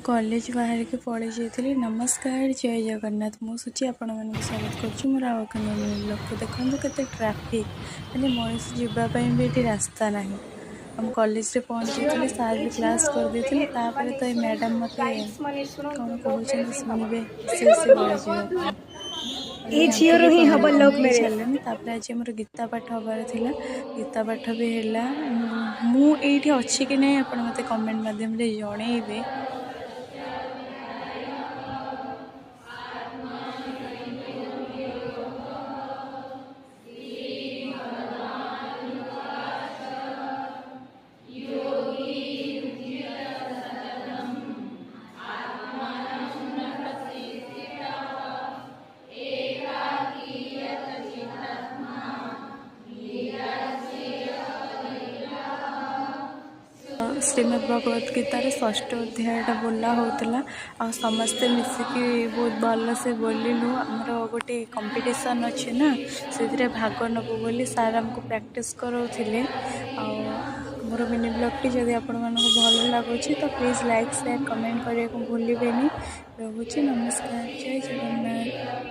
College बाहर के पड़े जाइए। नमस्कार, जय जगन्नाथ। मु सूची आपण मानक स्वागत करुँ मोर आउ एक ब्लॉग को। देखो केते ट्रैफिक, माने मनीष जीवाई भी ये रास्ता ना। हम कॉलेज रे पहुँची सार भी क्लास कर देते तो ये मैडम मत कौन कहते शुणवे सी सी गली जावाई छाड़े। आज मोर गीता पाठ हबार थिला, गीता पाठ भी है। मुझे अच्छी कि नहीं आप मत कमेंट माध्यम जनइबे। श्रीमद् भगवत गीतार षष्ठ अध्यायटा बोला होता आ समस्ते मिसिकी बहुत भल से बोलू। आमर गोटे कंपटीशन अच्छे ना, से भाग नबू बोली सार आमको प्रैक्टिस कराउथिले। मोर मिनी ब्लॉग टी जदि आपण मानक भल लगुच तो प्लीज़ लाइक शेयर कमेंट करने को भूलिए। रोचे नमस्कार, जय जगन्नाथ।